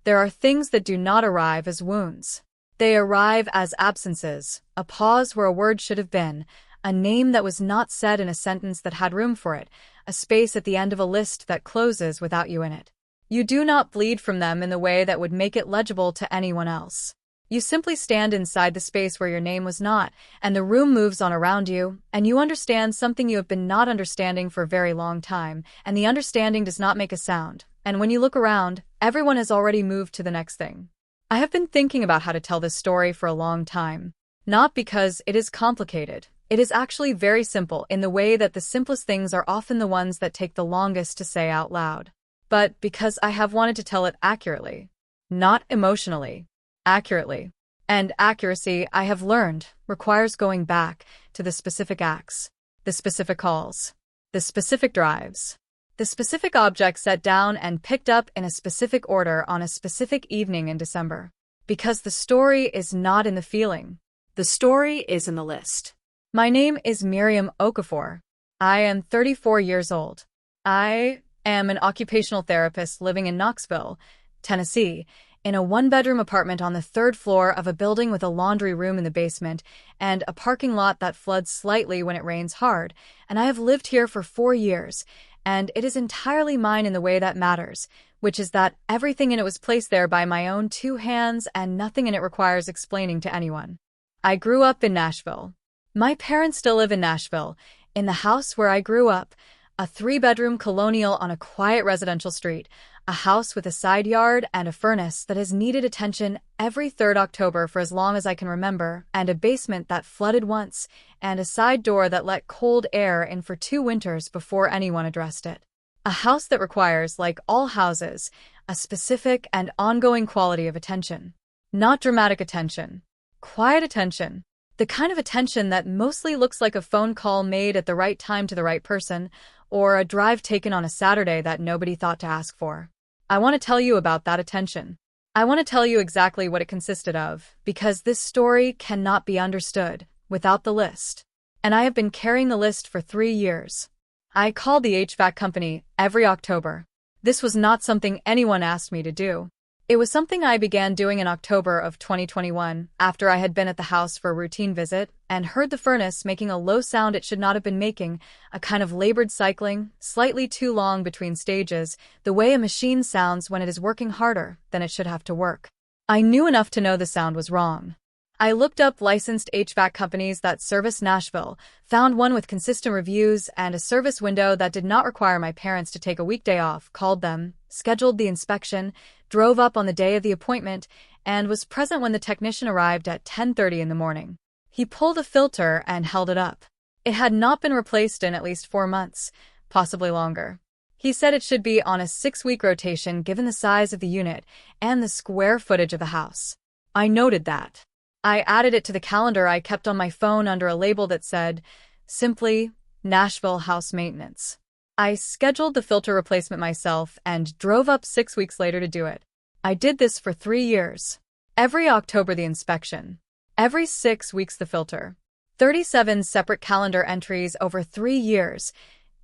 There are things that do not arrive as wounds. They arrive as absences, a pause where a word should have been, a name that was not said in a sentence that had room for it, a space at the end of a list that closes without you in it. You do not bleed from them in the way that would make it legible to anyone else. You simply stand inside the space where your name was not, and the room moves on around you, and you understand something you have been not understanding for a very long time, and the understanding does not make a sound, and when you look around, everyone has already moved to the next thing. I have been thinking about how to tell this story for a long time. Not because it is complicated. It is actually very simple in the way that the simplest things are often the ones that take the longest to say out loud. But because I have wanted to tell it accurately. Not emotionally. Accurately. And accuracy, I have learned, requires going back to the specific acts, the specific calls, the specific drives, the specific objects set down and picked up in a specific order on a specific evening in December. Because the story is not in the feeling. The story is in the list. My name is Miriam Okafor. I am 34 years old. I am an occupational therapist living in Knoxville, Tennessee, in a one-bedroom apartment on the third floor of a building with a laundry room in the basement and a parking lot that floods slightly when it rains hard, and I have lived here for 4 years, and it is entirely mine in the way that matters, which is that everything in it was placed there by my own 2 hands and nothing in it requires explaining to anyone. I grew up in Nashville. My parents still live in Nashville, in the house where I grew up, a 3-bedroom colonial on a quiet residential street, a house with a side yard and a furnace that has needed attention every 3rd October for as long as I can remember, and a basement that flooded once, and a side door that let cold air in for 2 winters before anyone addressed it. A house that requires, like all houses, a specific and ongoing quality of attention. Not dramatic attention. Quiet attention. The kind of attention that mostly looks like a phone call made at the right time to the right person, or a drive taken on a Saturday that nobody thought to ask for. I want to tell you about that attention. I want to tell you exactly what it consisted of, because this story cannot be understood without the list. And I have been carrying the list for 3 years. I called the HVAC company every October. This was not something anyone asked me to do. It was something I began doing in October of 2021, after I had been at the house for a routine visit and heard the furnace making a low sound it should not have been making, a kind of labored cycling, slightly too long between stages, the way a machine sounds when it is working harder than it should have to work. I knew enough to know the sound was wrong. I looked up licensed HVAC companies that service Nashville, found one with consistent reviews and a service window that did not require my parents to take a weekday off, called them, scheduled the inspection, drove up on the day of the appointment, and was present when the technician arrived at 10:30 in the morning. He pulled a filter and held it up. It had not been replaced in at least 4 months, possibly longer. He said it should be on a 6-week rotation given the size of the unit and the square footage of the house. I noted that. I added it to the calendar I kept on my phone under a label that said, simply, Nashville House Maintenance. I scheduled the filter replacement myself and drove up 6 weeks later to do it. I did this for 3 years. Every October the inspection. Every 6 weeks the filter. 37 separate calendar entries over 3 years,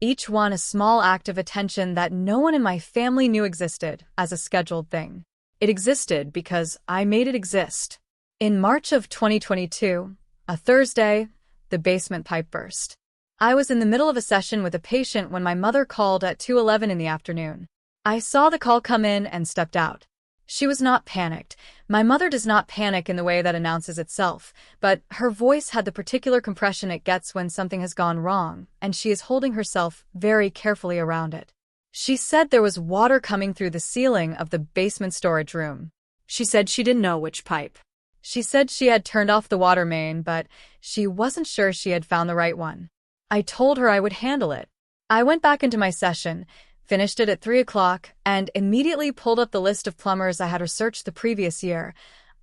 each one a small act of attention that no one in my family knew existed as a scheduled thing. It existed because I made it exist. In March of 2022, a Thursday, the basement pipe burst. I was in the middle of a session with a patient when my mother called at 2:11 in the afternoon. I saw the call come in and stepped out. She was not panicked. My mother does not panic in the way that announces itself, but her voice had the particular compression it gets when something has gone wrong, and she is holding herself very carefully around it. She said there was water coming through the ceiling of the basement storage room. She said she didn't know which pipe. She said she had turned off the water main, but she wasn't sure she had found the right one. I told her I would handle it. I went back into my session, finished it at 3 o'clock, and immediately pulled up the list of plumbers I had researched the previous year.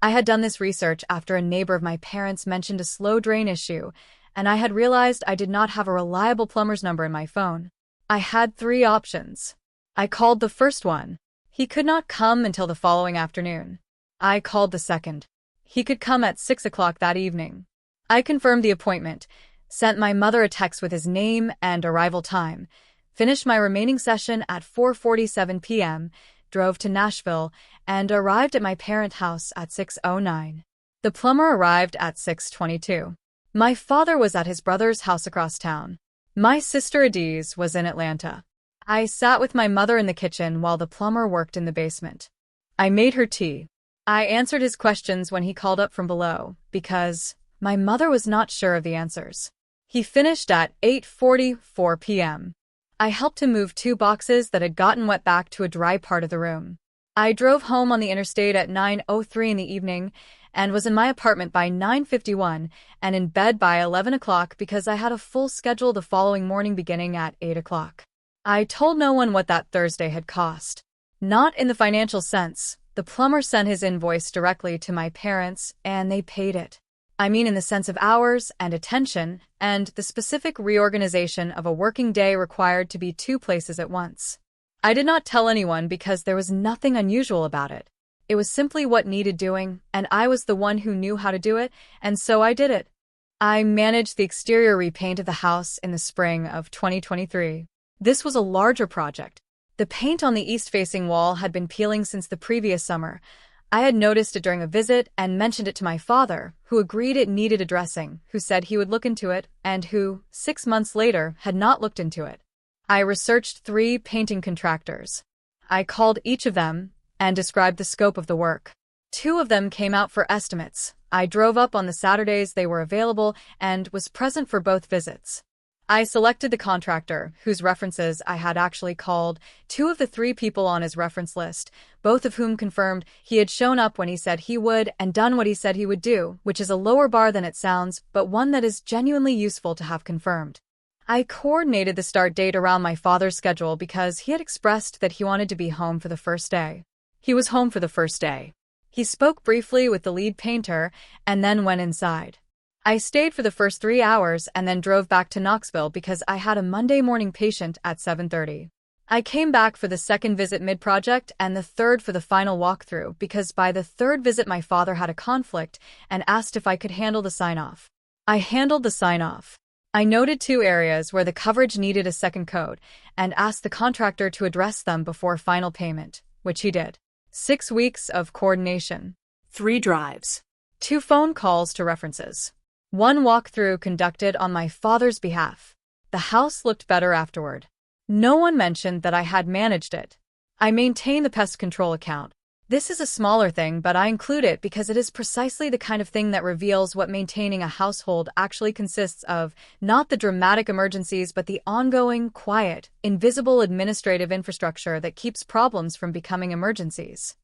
I had done this research after a neighbor of my parents mentioned a slow drain issue, and I had realized I did not have a reliable plumber's number in my phone. I had 3 options. I called the first one. He could not come until the following afternoon. I called the second. He could come at 6 o'clock that evening. I confirmed the appointment, sent my mother a text with his name and arrival time, finished my remaining session at 4:47 p.m., drove to Nashville, and arrived at my parents' house at 6:09. The plumber arrived at 6:22. My father was at his brother's house across town. My sister Adiz was in Atlanta. I sat with my mother in the kitchen while the plumber worked in the basement. I made her tea. I answered his questions when he called up from below, because my mother was not sure of the answers. He finished at 8:44 p.m. I helped him move 2 boxes that had gotten wet back to a dry part of the room. I drove home on the interstate at 9:03 in the evening and was in my apartment by 9:51 and in bed by 11 o'clock because I had a full schedule the following morning beginning at 8 o'clock. I told no one what that Thursday had cost. Not in the financial sense. The plumber sent his invoice directly to my parents and they paid it. I mean in the sense of hours and attention and the specific reorganization of a working day required to be 2 places at once. I did not tell anyone because there was nothing unusual about it. It was simply what needed doing, and I was the one who knew how to do it, and so I did it. I managed the exterior repaint of the house in the spring of 2023. This was a larger project. The paint on the east-facing wall had been peeling since the previous summer. I had noticed it during a visit and mentioned it to my father, who agreed it needed addressing, who said he would look into it, and who, 6 months later, had not looked into it. I researched 3 painting contractors. I called each of them and described the scope of the work. 2 of them came out for estimates. I drove up on the Saturdays they were available and was present for both visits. I selected the contractor, whose references I had actually called, 2 of the 3 people on his reference list, both of whom confirmed he had shown up when he said he would and done what he said he would do, which is a lower bar than it sounds, but one that is genuinely useful to have confirmed. I coordinated the start date around my father's schedule because he had expressed that he wanted to be home for the first day. He was home for the first day. He spoke briefly with the lead painter and then went inside. I stayed for the first 3 hours and then drove back to Knoxville because I had a Monday morning patient at 7:30. I came back for the second visit mid-project and the third for the final walkthrough because by the third visit my father had a conflict and asked if I could handle the sign-off. I handled the sign-off. I noted 2 areas where the coverage needed a second coat and asked the contractor to address them before final payment, which he did. 6 weeks of coordination. 3 drives. 2 phone calls to references. 1 walkthrough conducted on my father's behalf. The house looked better afterward. No one mentioned that I had managed it. I maintain the pest control account. This is a smaller thing, but I include it because it is precisely the kind of thing that reveals what maintaining a household actually consists of, not the dramatic emergencies but the ongoing, quiet, invisible administrative infrastructure that keeps problems from becoming emergencies.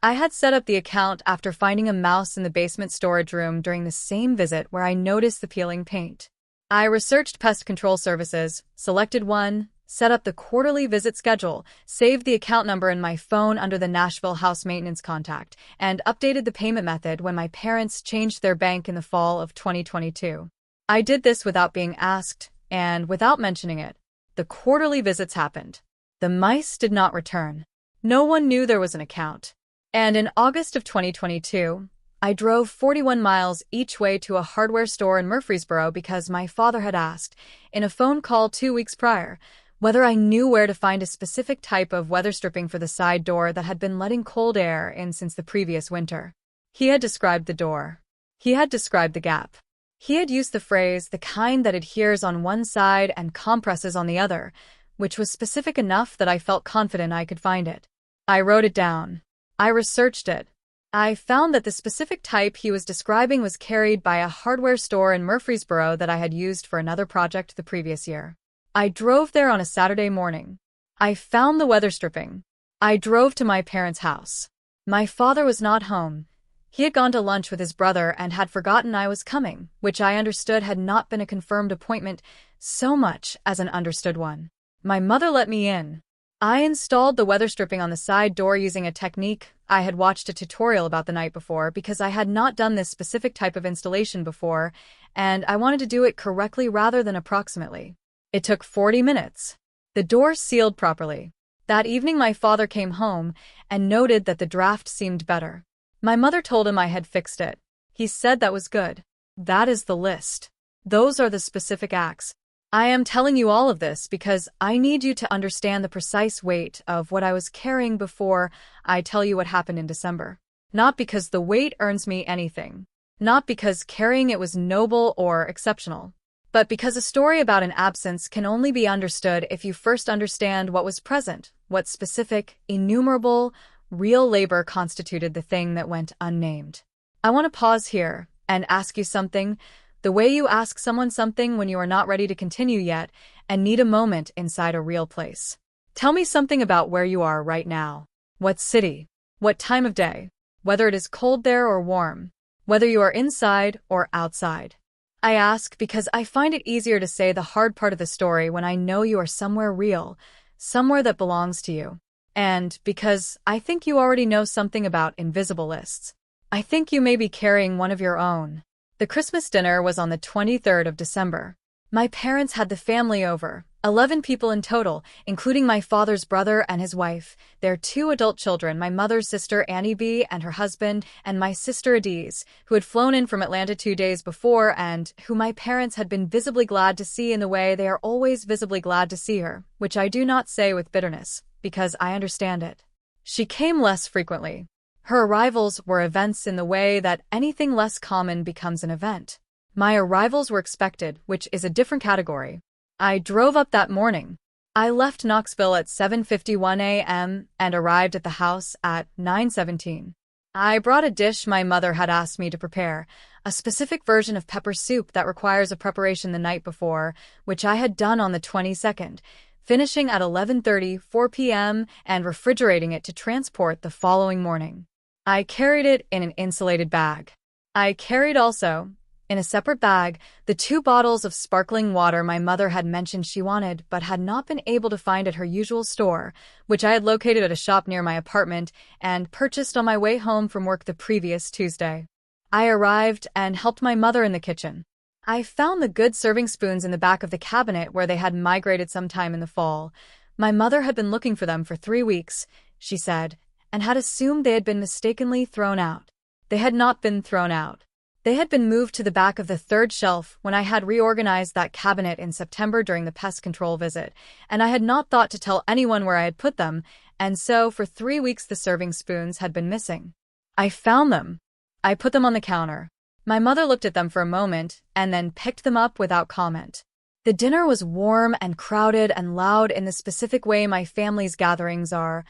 I had set up the account after finding a mouse in the basement storage room during the same visit where I noticed the peeling paint. I researched pest control services, selected one, set up the quarterly visit schedule, saved the account number in my phone under the Nashville house maintenance contact, and updated the payment method when my parents changed their bank in the fall of 2022. I did this without being asked and without mentioning it. The quarterly visits happened. The mice did not return. No one knew there was an account. And in August of 2022, I drove 41 miles each way to a hardware store in Murfreesboro because my father had asked, in a phone call 2 weeks prior, whether I knew where to find a specific type of weather stripping for the side door that had been letting cold air in since the previous winter. He had described the door. He had described the gap. He had used the phrase, the kind that adheres on one side and compresses on the other, which was specific enough that I felt confident I could find it. I wrote it down. I researched it. I found that the specific type he was describing was carried by a hardware store in Murfreesboro that I had used for another project the previous year. I drove there on a Saturday morning. I found the weather stripping. I drove to my parents' house. My father was not home. He had gone to lunch with his brother and had forgotten I was coming, which I understood had not been a confirmed appointment so much as an understood one. My mother let me in. I installed the weather stripping on the side door using a technique I had watched a tutorial about the night before because I had not done this specific type of installation before, and I wanted to do it correctly rather than approximately. It took 40 minutes. The door sealed properly. That evening my father came home and noted that the draft seemed better. My mother told him I had fixed it. He said that was good. That is the list. Those are the specific acts. I am telling you all of this because I need you to understand the precise weight of what I was carrying before I tell you what happened in December. Not because the weight earns me anything. Not because carrying it was noble or exceptional. But because a story about an absence can only be understood if you first understand what was present, what specific, innumerable, real labor constituted the thing that went unnamed. I want to pause here and ask you something, the way you ask someone something when you are not ready to continue yet and need a moment inside a real place. Tell me something about where you are right now. What city? What time of day? Whether it is cold there or warm. Whether you are inside or outside. I ask because I find it easier to say the hard part of the story when I know you are somewhere real, somewhere that belongs to you. And because I think you already know something about invisible lists. I think you may be carrying one of your own. The Christmas dinner was on the 23rd of December. My parents had the family over, 11 people in total, including my father's brother and his wife, their 2 adult children, my mother's sister Annie B. and her husband, and my sister Adiz, who had flown in from Atlanta 2 days before and who my parents had been visibly glad to see in the way they are always visibly glad to see her, which I do not say with bitterness, because I understand it. She came less frequently. Her arrivals were events in the way that anything less common becomes an event. My arrivals were expected, which is a different category. I drove up that morning. I left Knoxville at 7:51 a.m. and arrived at the house at 9:17. I brought a dish my mother had asked me to prepare, a specific version of pepper soup that requires a preparation the night before, which I had done on the 22nd, finishing at 11:34 p.m. and refrigerating it to transport the following morning. I carried it in an insulated bag. I carried also, in a separate bag, the 2 bottles of sparkling water my mother had mentioned she wanted but had not been able to find at her usual store, which I had located at a shop near my apartment and purchased on my way home from work the previous Tuesday. I arrived and helped my mother in the kitchen. I found the good serving spoons in the back of the cabinet where they had migrated sometime in the fall. My mother had been looking for them for 3 weeks, she said, and had assumed they had been mistakenly thrown out. They had not been thrown out. They had been moved to the back of the 3rd shelf when I had reorganized that cabinet in September during the pest control visit, and I had not thought to tell anyone where I had put them, and so for 3 weeks the serving spoons had been missing. I found them. I put them on the counter. My mother looked at them for a moment and then picked them up without comment. The dinner was warm and crowded and loud in the specific way my family's gatherings are.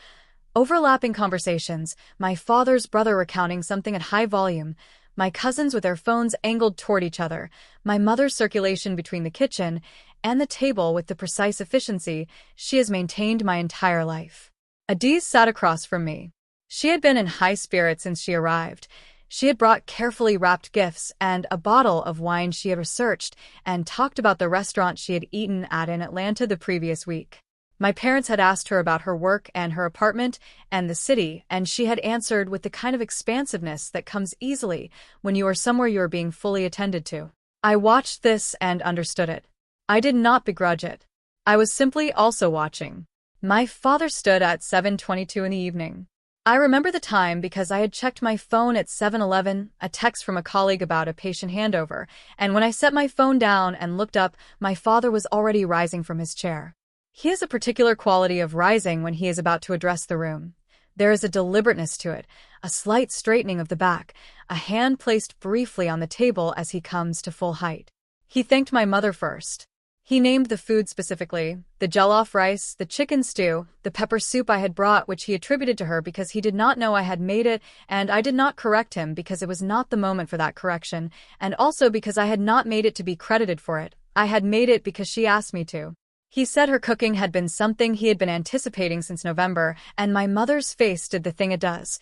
Overlapping conversations, my father's brother recounting something at high volume, my cousins with their phones angled toward each other, my mother's circulation between the kitchen and the table with the precise efficiency she has maintained my entire life. Adiz sat across from me. She had been in high spirits since she arrived. She had brought carefully wrapped gifts and a bottle of wine she had researched and talked about the restaurant she had eaten at in Atlanta the previous week. My parents had asked her about her work and her apartment and the city, and she had answered with the kind of expansiveness that comes easily when you are somewhere you are being fully attended to. I watched this and understood it. I did not begrudge it. I was simply also watching. My father stood at 7:22 in the evening. I remember the time because I had checked my phone at 7:11, a text from a colleague about a patient handover, and when I set my phone down and looked up, my father was already rising from his chair. He has a particular quality of rising when he is about to address the room. There is a deliberateness to it, a slight straightening of the back, a hand placed briefly on the table as he comes to full height. He thanked my mother first. He named the food specifically, the jollof rice, the chicken stew, the pepper soup I had brought, which he attributed to her because he did not know I had made it, and I did not correct him because it was not the moment for that correction, and also because I had not made it to be credited for it. I had made it because she asked me to. He said her cooking had been something he had been anticipating since November, and my mother's face did the thing it does.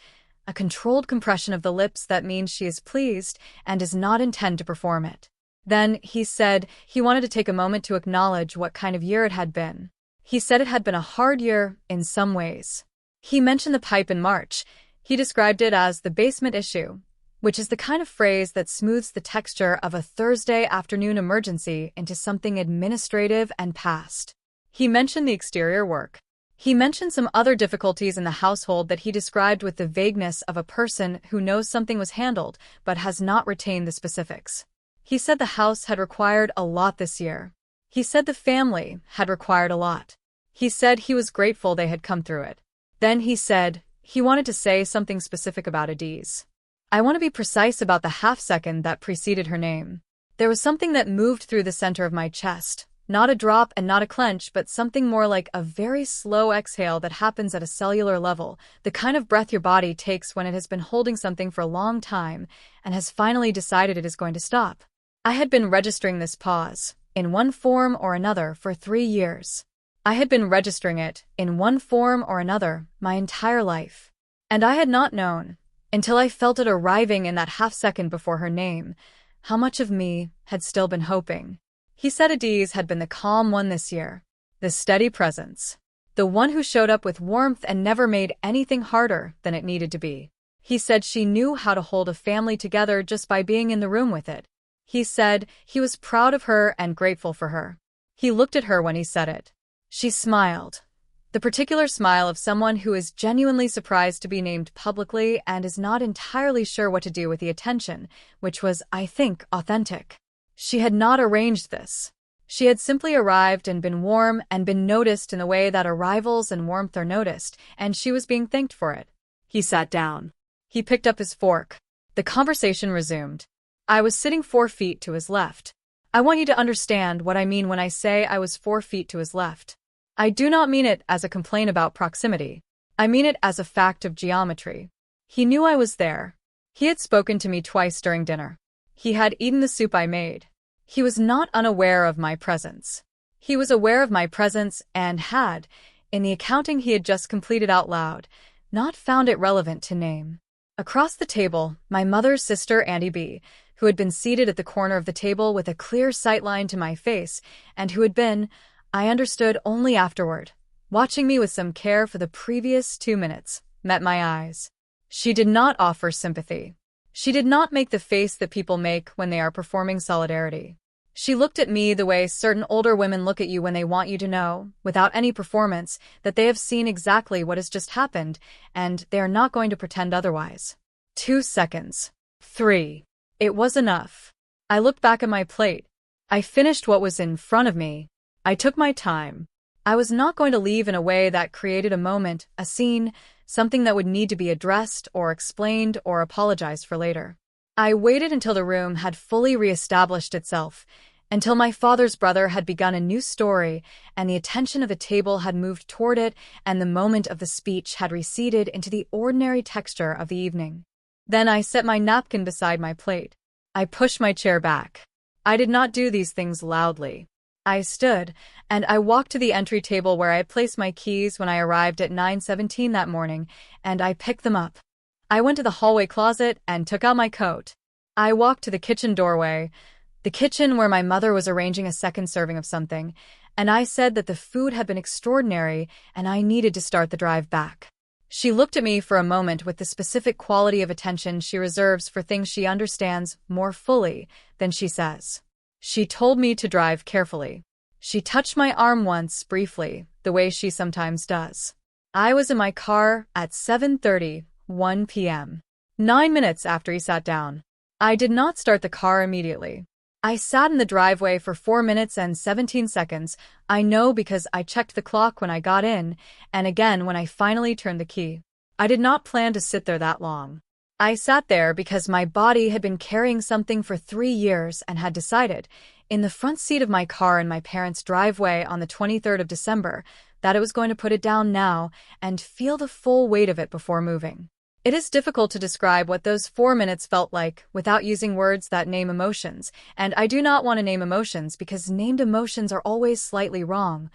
A controlled compression of the lips that means she is pleased and does not intend to perform it. Then, he said, he wanted to take a moment to acknowledge what kind of year it had been. He said it had been a hard year, in some ways. He mentioned the pipe in March. He described it as the basement issue, which is the kind of phrase that smooths the texture of a Thursday afternoon emergency into something administrative and past. He mentioned the exterior work. He mentioned some other difficulties in the household that he described with the vagueness of a person who knows something was handled but has not retained the specifics. He said the house had required a lot this year. He said the family had required a lot. He said he was grateful they had come through it. Then he said he wanted to say something specific about Adiz. I want to be precise about the half-second that preceded her name. There was something that moved through the center of my chest. Not a drop and not a clench, but something more like a very slow exhale that happens at a cellular level, the kind of breath your body takes when it has been holding something for a long time and has finally decided it is going to stop. I had been registering this pause, in one form or another, for 3 years. I had been registering it, in one form or another, my entire life. And I had not known, until I felt it arriving in that half-second before her name, how much of me had still been hoping. He said Adiz had been the calm one this year, the steady presence, the one who showed up with warmth and never made anything harder than it needed to be. He said she knew how to hold a family together just by being in the room with it. He said he was proud of her and grateful for her. He looked at her when he said it. She smiled, the particular smile of someone who is genuinely surprised to be named publicly and is not entirely sure what to do with the attention, which was, I think, authentic. She had not arranged this. She had simply arrived and been warm and been noticed in the way that arrivals and warmth are noticed, and she was being thanked for it. He sat down. He picked up his fork. The conversation resumed. I was sitting 4 feet to his left. I want you to understand what I mean when I say I was 4 feet to his left. I do not mean it as a complaint about proximity. I mean it as a fact of geometry. He knew I was there. He had spoken to me twice during dinner. He had eaten the soup I made. He was not unaware of my presence. He was aware of my presence and had, in the accounting he had just completed out loud, not found it relevant to name. Across the table, my mother's sister, Auntie B., who had been seated at the corner of the table with a clear sightline to my face, and who had been, I understood only afterward, watching me with some care for the previous 2 minutes, met my eyes. She did not offer sympathy. She did not make the face that people make when they are performing solidarity. She looked at me the way certain older women look at you when they want you to know, without any performance, that they have seen exactly what has just happened, and they are not going to pretend otherwise. 2 seconds. 3. It was enough. I looked back at my plate. I finished what was in front of me. I took my time. I was not going to leave in a way that created a moment, a scene, something that would need to be addressed or explained or apologized for later. I waited until the room had fully reestablished itself, until my father's brother had begun a new story and the attention of the table had moved toward it and the moment of the speech had receded into the ordinary texture of the evening. Then I set my napkin beside my plate. I pushed my chair back. I did not do these things loudly. I stood, and I walked to the entry table where I had placed my keys when I arrived at 9:17 that morning, and I picked them up. I went to the hallway closet and took out my coat. I walked to the kitchen doorway, the kitchen where my mother was arranging a second serving of something, and I said that the food had been extraordinary and I needed to start the drive back. She looked at me for a moment with the specific quality of attention she reserves for things she understands more fully than she says. She told me to drive carefully. She touched my arm once, briefly, the way she sometimes does. I was in my car at 7:31 p.m. 9 minutes after he sat down. I did not start the car immediately. I sat in the driveway for 4 minutes and 17 seconds. I know because I checked the clock when I got in, and again when I finally turned the key. I did not plan to sit there that long. I sat there because my body had been carrying something for 3 years and had decided, in the front seat of my car in my parents' driveway on the 23rd of December, that it was going to put it down now and feel the full weight of it before moving. It is difficult to describe what those 4 minutes felt like without using words that name emotions, and I do not want to name emotions because named emotions are always slightly wrong,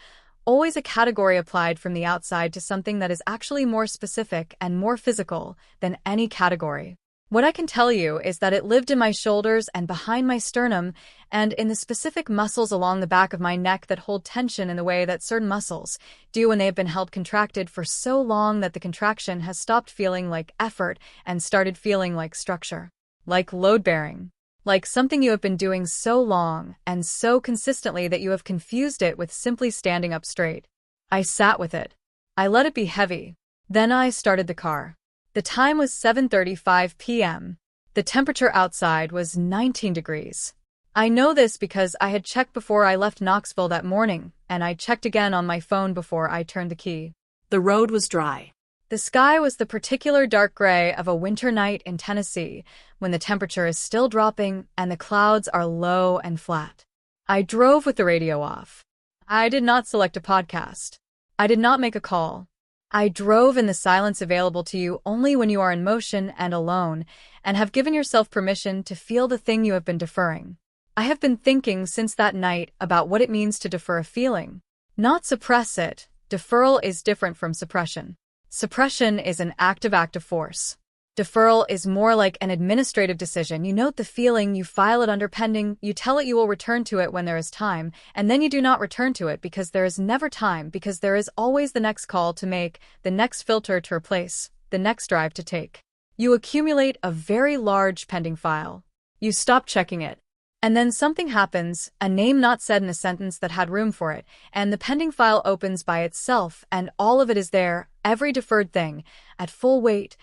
always a category applied from the outside to something that is actually more specific and more physical than any category. What I can tell you is that it lived in my shoulders and behind my sternum and in the specific muscles along the back of my neck that hold tension in the way that certain muscles do when they have been held contracted for so long that the contraction has stopped feeling like effort and started feeling like structure, like load-bearing, like something you have been doing so long and so consistently that you have confused it with simply standing up straight. I sat with it. I let it be heavy. Then I started the car. The time was 7:35 p.m. The temperature outside was 19 degrees. I know this because I had checked before I left Knoxville that morning, and I checked again on my phone before I turned the key. The road was dry. The sky was the particular dark gray of a winter night in Tennessee, when the temperature is still dropping and the clouds are low and flat. I drove with the radio off. I did not select a podcast. I did not make a call. I drove in the silence available to you only when you are in motion and alone, and have given yourself permission to feel the thing you have been deferring. I have been thinking since that night about what it means to defer a feeling. Not suppress it. Deferral is different from suppression. Suppression is an active force. Deferral is more like an administrative decision. You note the feeling, you file it under pending, you tell it you will return to it when there is time, and then you do not return to it because there is never time, because there is always the next call to make, the next filter to replace, the next drive to take. You accumulate a very large pending file. You stop checking it. And then something happens, a name not said in a sentence that had room for it, and the pending file opens by itself, and all of it is there, every deferred thing, at full weight,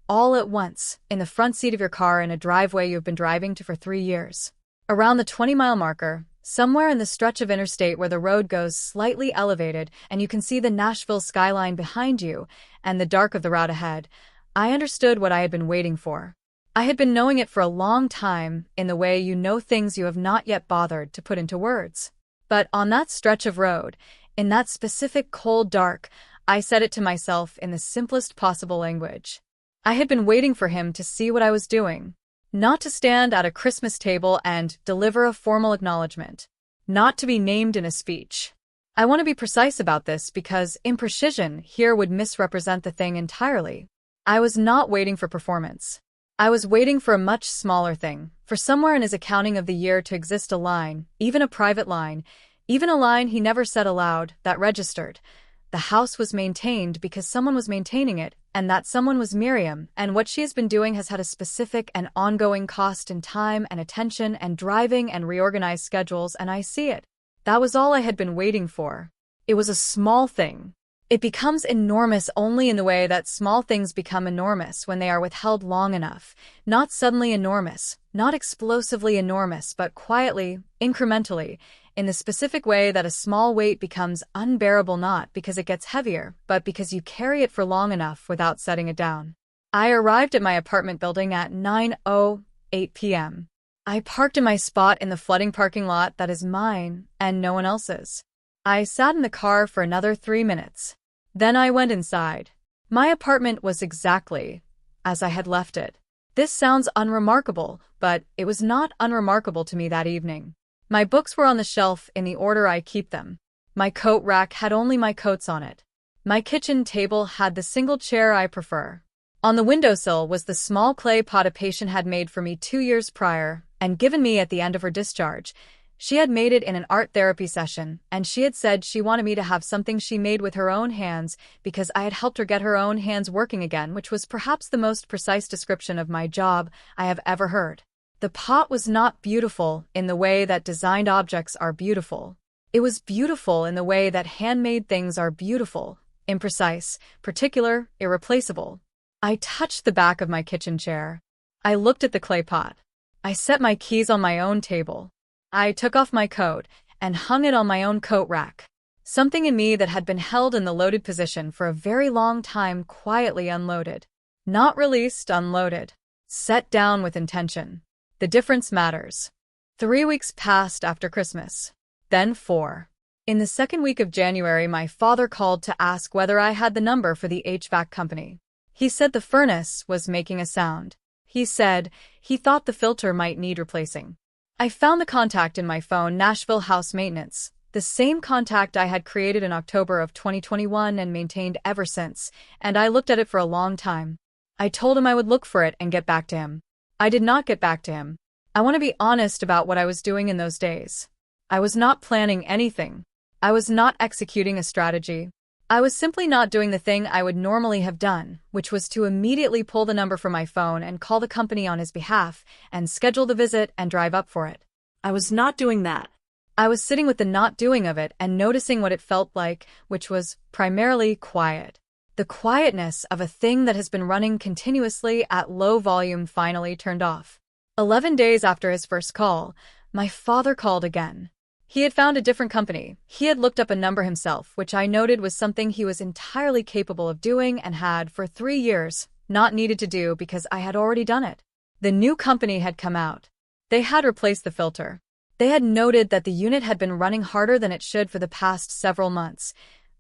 all at once, in the front seat of your car in a driveway you've been driving to for 3 years. Around the 20-mile marker, somewhere in the stretch of interstate where the road goes slightly elevated and you can see the Nashville skyline behind you and the dark of the route ahead, I understood what I had been waiting for. I had been knowing it for a long time, in the way you know things you have not yet bothered to put into words. But on that stretch of road, in that specific cold dark, I said it to myself in the simplest possible language. I had been waiting for him to see what I was doing. Not to stand at a Christmas table and deliver a formal acknowledgment. Not to be named in a speech. I want to be precise about this because imprecision here would misrepresent the thing entirely. I was not waiting for performance. I was waiting for a much smaller thing, for somewhere in his accounting of the year to exist a line, even a private line, even a line he never said aloud, that registered. The house was maintained because someone was maintaining it, and that someone was Miriam, and what she has been doing has had a specific and ongoing cost in time and attention and driving and reorganized schedules, and I see it. That was all I had been waiting for. It was a small thing. It becomes enormous only in the way that small things become enormous when they are withheld long enough. Not suddenly enormous, not explosively enormous, but quietly, incrementally, in the specific way that a small weight becomes unbearable not because it gets heavier, but because you carry it for long enough without setting it down. I arrived at my apartment building at 9:08 p.m. I parked in my spot in the flooding parking lot that is mine and no one else's. I sat in the car for another 3 minutes. Then I went inside. My apartment was exactly as I had left it. This sounds unremarkable, but it was not unremarkable to me that evening. My books were on the shelf in the order I keep them. My coat rack had only my coats on it. My kitchen table had the single chair I prefer. On the windowsill was the small clay pot a patient had made for me 2 years prior and given me at the end of her discharge. She had made it in an art therapy session, and she had said she wanted me to have something she made with her own hands because I had helped her get her own hands working again, which was perhaps the most precise description of my job I have ever heard. The pot was not beautiful in the way that designed objects are beautiful. It was beautiful in the way that handmade things are beautiful, imprecise, particular, irreplaceable. I touched the back of my kitchen chair. I looked at the clay pot. I set my keys on my own table. I took off my coat and hung it on my own coat rack. Something in me that had been held in the loaded position for a very long time quietly unloaded. Not released, unloaded. Set down with intention. The difference matters. 3 weeks passed after Christmas. Then 4. In the second week of January, my father called to ask whether I had the number for the HVAC company. He said the furnace was making a sound. He said he thought the filter might need replacing. I found the contact in my phone, Nashville House Maintenance, the same contact I had created in October of 2021 and maintained ever since, and I looked at it for a long time. I told him I would look for it and get back to him. I did not get back to him. I want to be honest about what I was doing in those days. I was not planning anything. I was not executing a strategy. I was simply not doing the thing I would normally have done, which was to immediately pull the number from my phone and call the company on his behalf and schedule the visit and drive up for it. I was not doing that. I was sitting with the not doing of it and noticing what it felt like, which was primarily quiet. The quietness of a thing that has been running continuously at low volume finally turned off. 11 days after his first call, My father called again. He had found a different company. He had looked up a number himself, which I noted was something he was entirely capable of doing and had, for 3 years, not needed to do because I had already done it. The new company had come out. They had replaced the filter. They had noted that the unit had been running harder than it should for the past several months.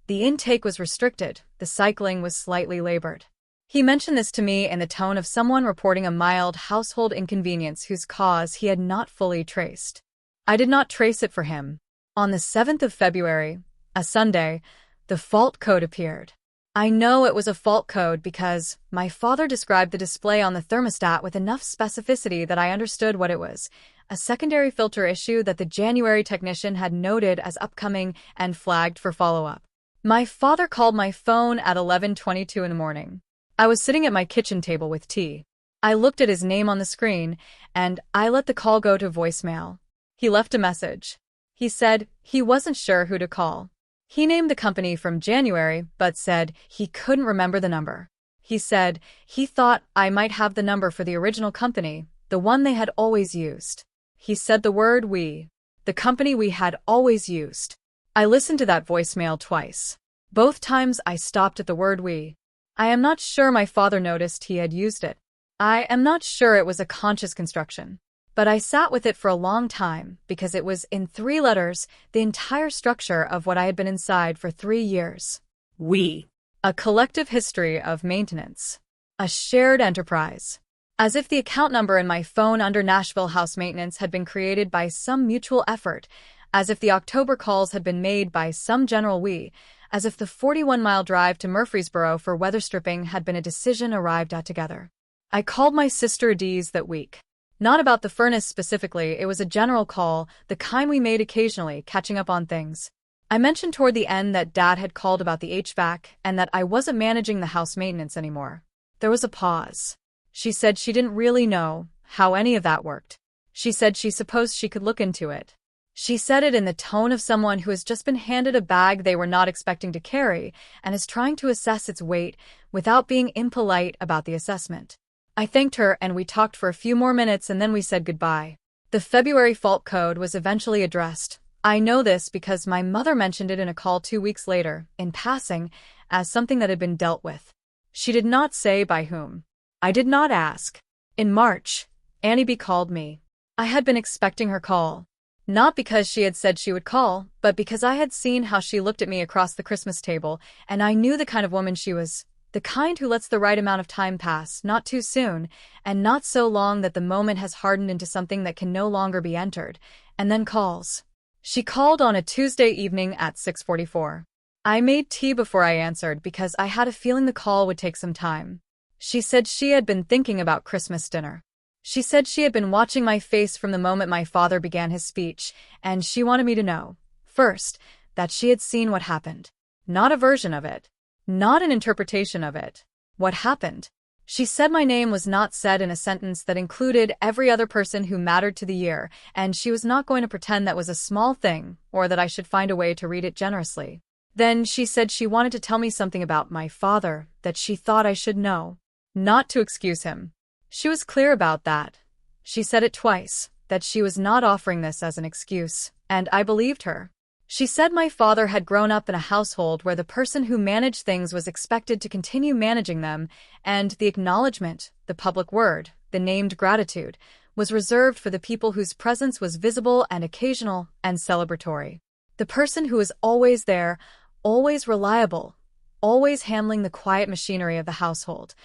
The intake was restricted, the cycling was slightly labored. He mentioned this to me in the tone of someone reporting a mild household inconvenience whose cause he had not fully traced. I did not trace it for him. On the 7th of February, a Sunday, the fault code appeared. I know it was a fault code because my father described the display on the thermostat with enough specificity that I understood what it was: a secondary filter issue that the January technician had noted as upcoming and flagged for follow-up. My father called my phone at 11:22 in the morning. I was sitting at my kitchen table with tea. I looked at his name on the screen, and I let the call go to voicemail. He left a message. He said he wasn't sure who to call. He named the company from January, but said he couldn't remember the number. He said he thought I might have the number for the original company, the one they had always used. He said the word we, the company we had always used. I listened to that voicemail twice. Both times I stopped at the word we. I am not sure my father noticed he had used it. I am not sure it was a conscious construction. But I sat with it for a long time because it was, in 3 letters, the entire structure of what I had been inside for 3 years. We. A collective history of maintenance. A shared enterprise. As if the account number in my phone under Nashville House Maintenance had been created by some mutual effort, as if the October calls had been made by some general we, as if the 41-mile drive to Murfreesboro for weather stripping had been a decision arrived at together. I called my sister Dee's that week. Not about the furnace specifically, it was a general call, the kind we made occasionally, catching up on things. I mentioned toward the end that Dad had called about the HVAC and that I wasn't managing the house maintenance anymore. There was a pause. She said she didn't really know how any of that worked. She said she supposed she could look into it. She said it in the tone of someone who has just been handed a bag they were not expecting to carry and is trying to assess its weight without being impolite about the assessment. I thanked her and we talked for a few more minutes and then we said goodbye. The February fault code was eventually addressed. I know this because my mother mentioned it in a call 2 weeks later, in passing, as something that had been dealt with. She did not say by whom. I did not ask. In March, Annie B. called me. I had been expecting her call. Not because she had said she would call, but because I had seen how she looked at me across the Christmas table, and I knew the kind of woman she was. The kind who lets the right amount of time pass, not too soon, and not so long that the moment has hardened into something that can no longer be entered, and then calls. She called on a Tuesday evening at 6:44. I made tea before I answered because I had a feeling the call would take some time. She said she had been thinking about Christmas dinner. She said she had been watching my face from the moment my father began his speech, and she wanted me to know, first, that she had seen what happened. Not a version of it. Not an interpretation of it. What happened? She said my name was not said in a sentence that included every other person who mattered to the year, and she was not going to pretend that was a small thing, or that I should find a way to read it generously. Then she said she wanted to tell me something about my father that she thought I should know. Not to excuse him. She was clear about that. She said it twice, that she was not offering this as an excuse, and I believed her. She said my father had grown up in a household where the person who managed things was expected to continue managing them, and the acknowledgment, the public word, the named gratitude, was reserved for the people whose presence was visible and occasional and celebratory. The person who was always there, always reliable, always handling the quiet machinery of the household.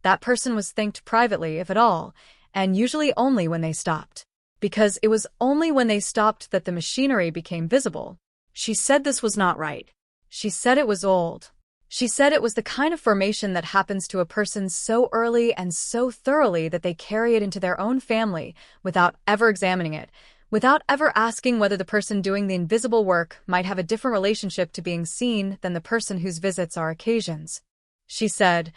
That person was thanked privately, if at all, and usually only when they stopped. Because it was only when they stopped that the machinery became visible. She said this was not right. She said it was old. She said it was the kind of formation that happens to a person so early and so thoroughly that they carry it into their own family without ever examining it, without ever asking whether the person doing the invisible work might have a different relationship to being seen than the person whose visits are occasions. She said,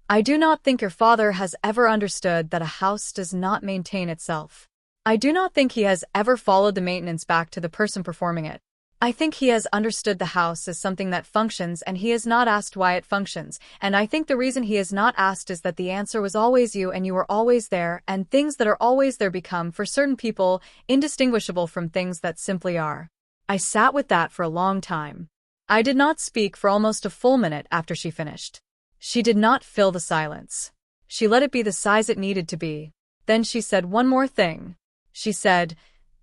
I do not think your father has ever understood that a house does not maintain itself. I do not think he has ever followed the maintenance back to the person performing it. I think he has understood the house as something that functions and he has not asked why it functions, and I think the reason he has not asked is that the answer was always you and you were always there, and things that are always there become, for certain people, indistinguishable from things that simply are. I sat with that for a long time. I did not speak for almost a full minute after she finished. She did not fill the silence. She let it be the size it needed to be. Then she said one more thing. She said,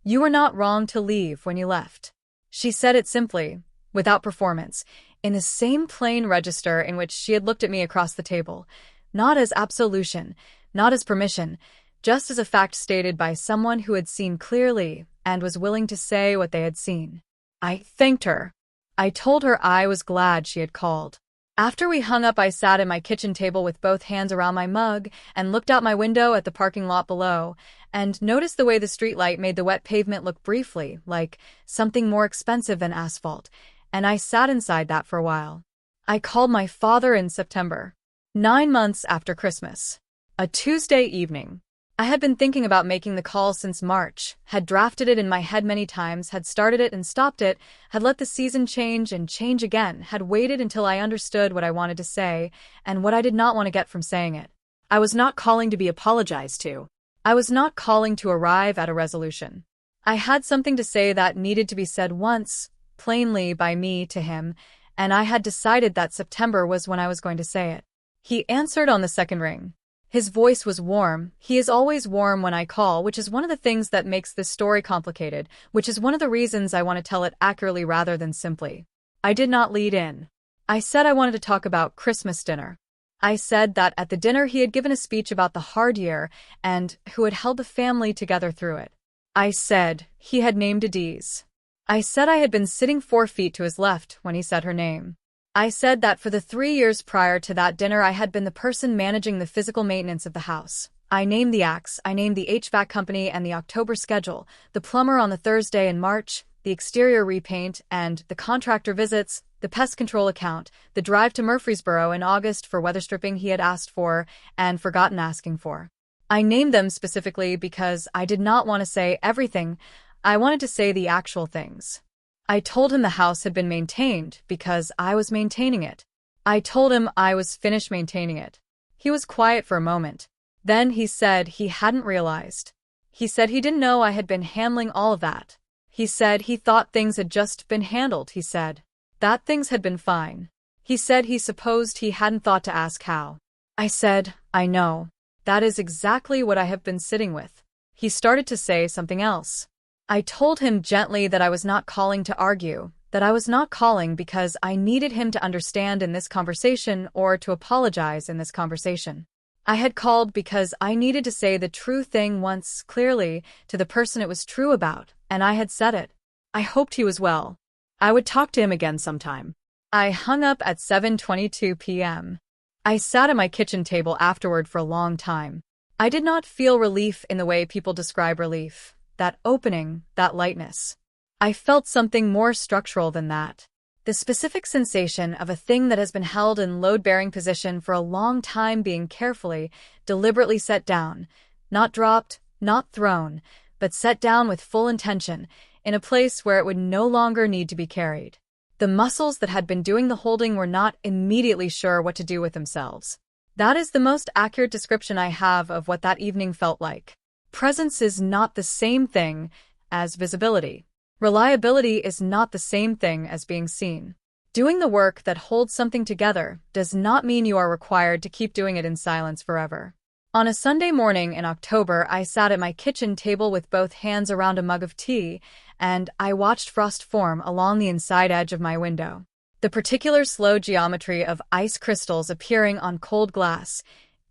"You were not wrong to leave when you left." She said it simply, without performance, in the same plain register in which she had looked at me across the table, not as absolution, not as permission, just as a fact stated by someone who had seen clearly and was willing to say what they had seen. I thanked her. I told her I was glad she had called. After we hung up, I sat at my kitchen table with both hands around my mug and looked out my window at the parking lot below, and noticed the way the streetlight made the wet pavement look briefly like something more expensive than asphalt, and I sat inside that for a while. I called my father in September, 9 months after Christmas. A Tuesday evening. I had been thinking about making the call since March, had drafted it in my head many times, had started it and stopped it, had let the season change and change again, had waited until I understood what I wanted to say and what I did not want to get from saying it. I was not calling to be apologized to. I was not calling to arrive at a resolution. I had something to say that needed to be said once, plainly by me to him, and I had decided that September was when I was going to say it. He answered on the second ring. His voice was warm. He is always warm when I call, which is one of the things that makes this story complicated, which is one of the reasons I want to tell it accurately rather than simply. I did not lead in. I said I wanted to talk about Christmas dinner. I said that at the dinner he had given a speech about the hard year and who had held the family together through it. I said he had named Adiz. I said I had been sitting 4 feet to his left when he said her name. I said that for the 3 years prior to that dinner I had been the person managing the physical maintenance of the house. I named the axe, I named the HVAC company and the October schedule, the plumber on the Thursday in March, the exterior repaint and the contractor visits, the pest control account, the drive to Murfreesboro in August for weather stripping he had asked for and forgotten asking for. I named them specifically because I did not want to say everything. I wanted to say the actual things. I told him the house had been maintained because I was maintaining it. I told him I was finished maintaining it. He was quiet for a moment. Then he said he hadn't realized. He said he didn't know I had been handling all of that. He said he thought things had just been handled, he said. That things had been fine. He said he supposed he hadn't thought to ask how. I said, I know. That is exactly what I have been sitting with. He started to say something else. I told him gently that I was not calling to argue, that I was not calling because I needed him to understand in this conversation or to apologize in this conversation. I had called because I needed to say the true thing once clearly to the person it was true about, and I had said it. I hoped he was well. I would talk to him again sometime. I hung up at 7:22 p.m. I sat at my kitchen table afterward for a long time. I did not feel relief in the way people describe relief. That opening, that lightness. I felt something more structural than that. The specific sensation of a thing that has been held in load-bearing position for a long time being carefully, deliberately set down, not dropped, not thrown, but set down with full intention, in a place where it would no longer need to be carried. The muscles that had been doing the holding were not immediately sure what to do with themselves. That is the most accurate description I have of what that evening felt like. Presence is not the same thing as visibility. Reliability is not the same thing as being seen. Doing the work that holds something together does not mean you are required to keep doing it in silence forever. On a Sunday morning in October, I sat at my kitchen table with both hands around a mug of tea, and I watched frost form along the inside edge of my window. The particular slow geometry of ice crystals appearing on cold glass,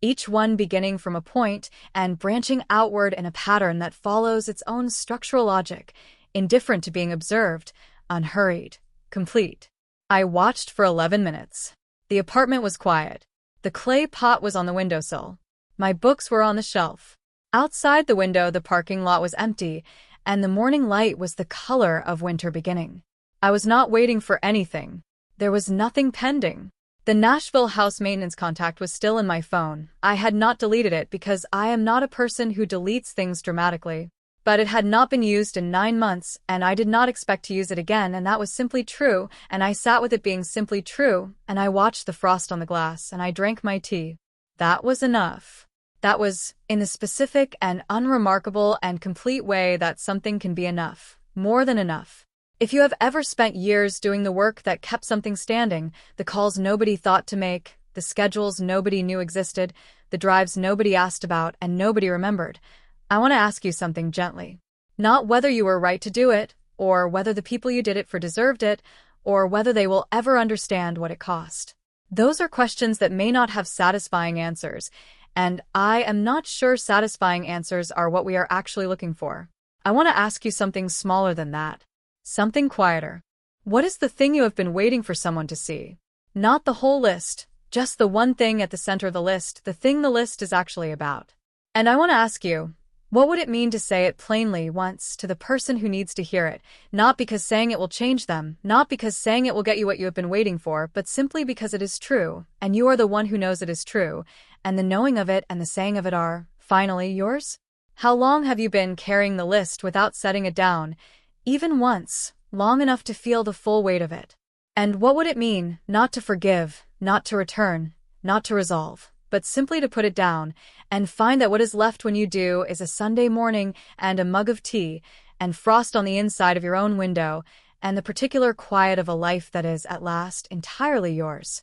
each one beginning from a point and branching outward in a pattern that follows its own structural logic, indifferent to being observed, unhurried, complete. I watched for 11 minutes. The apartment was quiet. The clay pot was on the windowsill. My books were on the shelf. Outside the window, the parking lot was empty, and the morning light was the color of winter beginning. I was not waiting for anything. There was nothing pending. The Nashville house maintenance contact was still in my phone. I had not deleted it because I am not a person who deletes things dramatically. But it had not been used in 9 months, and I did not expect to use it again, and that was simply true, and I sat with it being simply true, and I watched the frost on the glass, and I drank my tea. That was enough. That was, in the specific and unremarkable and complete way that something can be enough, more than enough. If you have ever spent years doing the work that kept something standing, the calls nobody thought to make, the schedules nobody knew existed, the drives nobody asked about and nobody remembered, I want to ask you something gently. Not whether you were right to do it, or whether the people you did it for deserved it, or whether they will ever understand what it cost. Those are questions that may not have satisfying answers, and I am not sure satisfying answers are what we are actually looking for. I want to ask you something smaller than that. Something quieter. What is the thing you have been waiting for someone to see? Not the whole list, just the one thing at the center of the list, the thing the list is actually about. And I want to ask you, what would it mean to say it plainly once to the person who needs to hear it, not because saying it will change them, not because saying it will get you what you have been waiting for, but simply because it is true, and you are the one who knows it is true, and the knowing of it and the saying of it are, finally, yours? How long have you been carrying the list without setting it down, even once, long enough to feel the full weight of it? And what would it mean, not to forgive, not to return, not to resolve, but simply to put it down, and find that what is left when you do is a Sunday morning and a mug of tea, and frost on the inside of your own window, and the particular quiet of a life that is, at last, entirely yours?